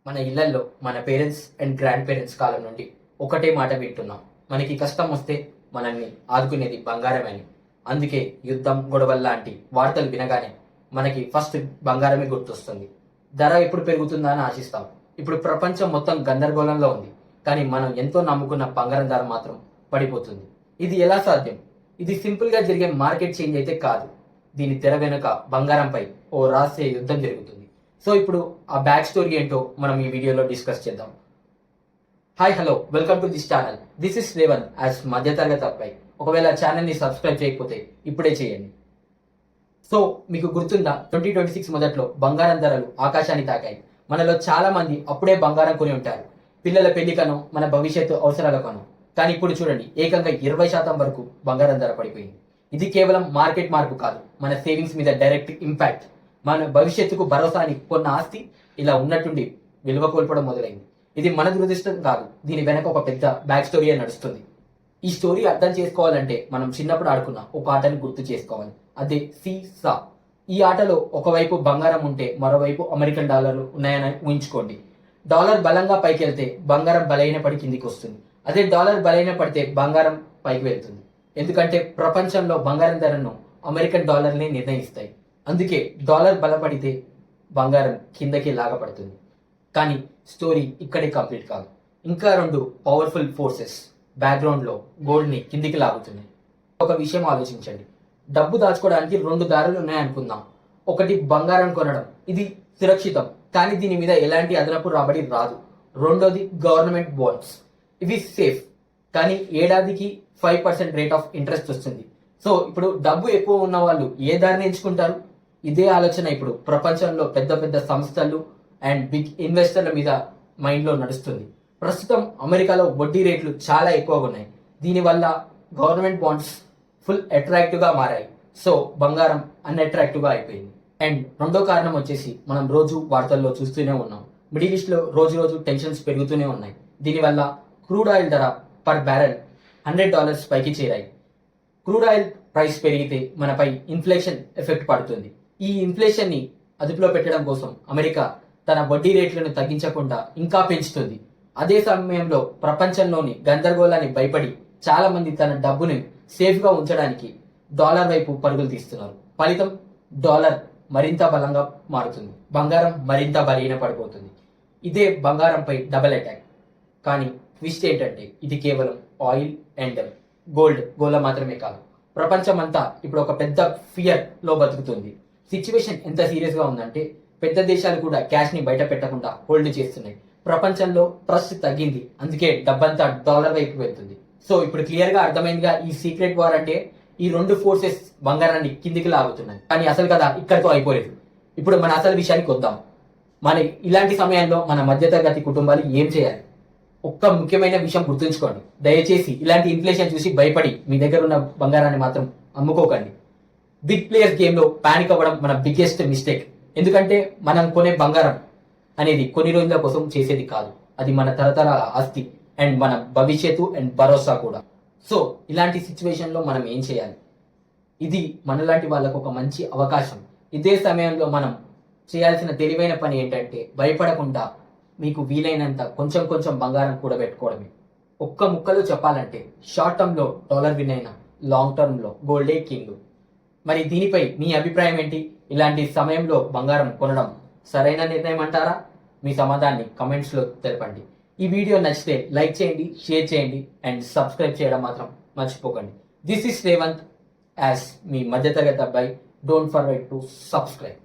మన ఇళ్లలో మన పేరెంట్స్ అండ్ గ్రాండ్ పేరెంట్స్ కాలం నుండి ఒకటే మాట వింటున్నాం. మనకి కష్టం వస్తే మనల్ని ఆదుకునేది బంగారమని. అందుకే యుద్ధం, గొడవల లాంటి వార్తలు వినగానే మనకి ఫస్ట్ బంగారమే గుర్తొస్తుంది. ధర ఎప్పుడు పెరుగుతుందా అని ఆశిస్తాం. ఇప్పుడు ప్రపంచం మొత్తం గందరగోళంలో ఉంది. కానీ మనం ఎంతో నమ్ముకున్న బంగారం ధర మాత్రం పడిపోతుంది. ఇది ఎలా సాధ్యం? ఇది సింపుల్ గా జరిగే మార్కెట్ చేంజ్ అయితే కాదు. దీని తెర వెనుక బంగారంపై ఓ రహస్య యుద్ధం జరుగుతుంది. సో ఇప్పుడు ఆ బ్యాక్ స్టోరీ ఏంటో మనం ఈ వీడియోలో డిస్కస్ చేద్దాం. Hi, hello, welcome to this channel. This is Revanth as మధ్యతరగతి అబ్బాయి. ఒకవేళ ఛానల్ ని సబ్స్క్రైబ్ చేయకపోతే ఇప్పుడే చేయండి. సో మీకు గుర్తుందా, 2026 మొదట్లో బంగారం ధరలు ఆకాశాన్ని తాకాయి. మనలో చాలా మంది అప్పుడే బంగారం కొని ఉంటారు, పిల్లల పెళ్లికనో మన భవిష్యత్తు అవసరాలకనో. కానీ ఇప్పుడు చూడండి, ఏకంగా 20% వరకు బంగారం ధర పడిపోయింది. ఇది కేవలం మార్కెట్ మార్పు కాదు, మన సేవింగ్స్ మీద డైరెక్ట్ ఇంపాక్ట్. మన భవిష్యత్తుకు భరోసాని కొన్న ఆస్తి ఇలా ఉన్నట్టుండి విలువ కోల్పోవడం మొదలైంది. ఇది మన దురదృష్టం కాదు, దీని వెనక ఒక పెద్ద బ్యాక్ స్టోరీ నడుస్తుంది. ఈ స్టోరీ అర్థం చేసుకోవాలంటే మనం చిన్నప్పుడు ఆడుకున్న ఒక ఆటని గుర్తు చేసుకోవాలి. అదే సీసా. ఈ ఆటలో ఒకవైపు బంగారం ఉంటే మరోవైపు అమెరికన్ డాలర్లు ఉన్నాయని ఊహించుకోండి. డాలర్ బలంగా పైకి వెళ్తే బంగారం బలైన పడి కిందికి వస్తుంది. అదే డాలర్ బలైన పడితే బంగారం పైకి వెళ్తుంది. ఎందుకంటే ప్రపంచంలో బంగారం ధరను అమెరికన్ డాలర్లే నిర్ణయిస్తాయి. అందుకే డాలర్ బలపడితే బంగారం కిందకి లాగపడుతుంది. కానీ స్టోరీ ఇక్కడే కంప్లీట్ కాదు. ఇంకా రెండు పవర్ఫుల్ ఫోర్సెస్ బ్యాక్గ్రౌండ్ లో గోల్డ్ ని కిందికి లాగుతున్నాయి. ఒక విషయం ఆలోచించండి, డబ్బు దాచుకోవడానికి రెండు దారులు ఉన్నాయనుకుందాం. ఒకటి బంగారం కొనడం, ఇది సురక్షితం కానీ దీని మీద ఎలాంటి అదనపు రాబడి రాదు. రెండోది గవర్నమెంట్ బాండ్స్, ఇవి సేఫ్ కానీ ఏడాదికి 5% రేట్ ఆఫ్ ఇంట్రెస్ట్ వస్తుంది. సో ఇప్పుడు డబ్బు ఎక్కువ ఉన్న వాళ్ళు ఏ దారిని ఎంచుకుంటారు? ఇదే ఆలోచన ఇప్పుడు ప్రపంచంలో పెద్ద పెద్ద సంస్థలు అండ్ బిగ్ ఇన్వెస్టర్ల మీద మైండ్ లో నడుస్తుంది. ప్రస్తుతం అమెరికాలో వడ్డీ రేట్లు చాలా ఎక్కువగా ఉన్నాయి. దీనివల్ల గవర్నమెంట్ బాండ్స్ ఫుల్ అట్రాక్టివ్ గా మారాయి. సో బంగారం అన్అట్రాక్టివ్ గా అయిపోయింది. అండ్ రెండో కారణం వచ్చేసి మనం రోజు వార్తల్లో చూస్తూనే ఉన్నాం, మిడిల్ ఈస్ట్ లో రోజు రోజు టెన్షన్స్ పెరుగుతూనే ఉన్నాయి. దీనివల్ల క్రూడ్ ఆయిల్ ధర పర్ బ్యారెల్ $100 పైకి చేరాయి. క్రూడ్ ఆయిల్ ప్రైస్ పెరిగితే మనపై ఇన్ఫ్లేషన్ ఎఫెక్ట్ పడుతుంది. ఈ ఇన్ఫ్లేషన్ ని అదుపులో పెట్టడం కోసం అమెరికా తన వడ్డీ రేట్లను తగ్గించకుండా ఇంకా పెంచుతుంది. అదే సమయంలో ప్రపంచంలోని గందరగోళాన్ని భయపడి చాలా మంది తన డబ్బుని సేఫ్ గా ఉంచడానికి డాలర్ వైపు పరుగులు తీస్తున్నారు. ఫలితం డాలర్ మరింత బలంగా మారుతుంది, బంగారం మరింత బలహీన పడిపోతుంది. ఇదే బంగారంపై డబుల్ అటాక్. కానీ ట్విస్ట్ ఏంటంటే ఇది కేవలం ఆయిల్ అండ్ గోల్డ్ మాత్రమే కాదు, ప్రపంచం అంతా ఇప్పుడు ఒక పెద్ద ఫియర్ లో బతుకుతుంది. సిచ్యువేషన్ ఎంత సీరియస్ గా ఉందంటే పెద్ద దేశాలు కూడా క్యాష్ ని బయట పెట్టకుండా హోల్డ్ చేస్తున్నాయి. ప్రపంచంలో ట్రస్ట్ తగ్గింది, అందుకే డబ్బంతా డాలర్ వైపు వెళ్తుంది. సో ఇప్పుడు క్లియర్ గా అర్థమైందిగా, ఈ సీక్రెట్ వార్ అంటే ఈ రెండు ఫోర్సెస్ బంగారాన్ని కిందికి లాగుతున్నాయి. కానీ అసలు కదా ఇక్కడితో అయిపోలేదు. ఇప్పుడు మన అసలు విషయానికి వద్దాం. మన ఇలాంటి సమయంలో మన మధ్యతరగతి కుటుంబాలు ఏం చేయాలి? ఒక్క ముఖ్యమైన విషయం గుర్తుంచుకోండి, దయచేసి ఇలాంటి ఇన్ఫ్లేషన్ చూసి భయపడి మీ దగ్గర ఉన్న బంగారాన్ని మాత్రం అమ్ముకోకండి. బిగ్ ప్లేయర్స్ గేమ్ లో పానిక్ అవ్వడం మన బిగ్గెస్ట్ మిస్టేక్. ఎందుకంటే మనం కొనే బంగారం అనేది కొన్ని రోజుల కోసం చేసేది కాదు, అది మన తరతరాల ఆస్తి అండ్ మన భవిష్యత్తు అండ్ భరోసా కూడా. సో ఇలాంటి సిచ్యువేషన్ లో మనం ఏం చేయాలి? ఇది మనలాంటి వాళ్ళకు ఒక మంచి అవకాశం. ఇదే సమయంలో మనం చేయాల్సిన తెలివైన పని ఏంటంటే భయపడకుండా మీకు వీలైనంత కొంచెం కొంచెం బంగారం కూడబెట్టుకోవడమే. ఒక్క ముక్కలో చెప్పాలంటే షార్ట్ టర్మ్ లో డాలర్ విన్ అయినా లాంగ్ టర్మ్ లో గోల్డే కింగ్. మరి దీనిపై మీ అభిప్రాయం ఏంటి? ఇలాంటి సమయంలో బంగారం కొనడం సరైన నిర్ణయం అంటారా? మీ సమాధానాన్ని కమెంట్స్ లో తెలపండి. ఈ వీడియో నచ్చితే లైక్ చేయండి, షేర్ చేయండి అండ్ సబ్స్క్రైబ్ చేయడం మాత్రం మర్చిపోకండి. దిస్ ఇస్ రేవంత్ యాజ్ మీ మధ్యతరగతి అబ్బాయి. Don't forget to subscribe.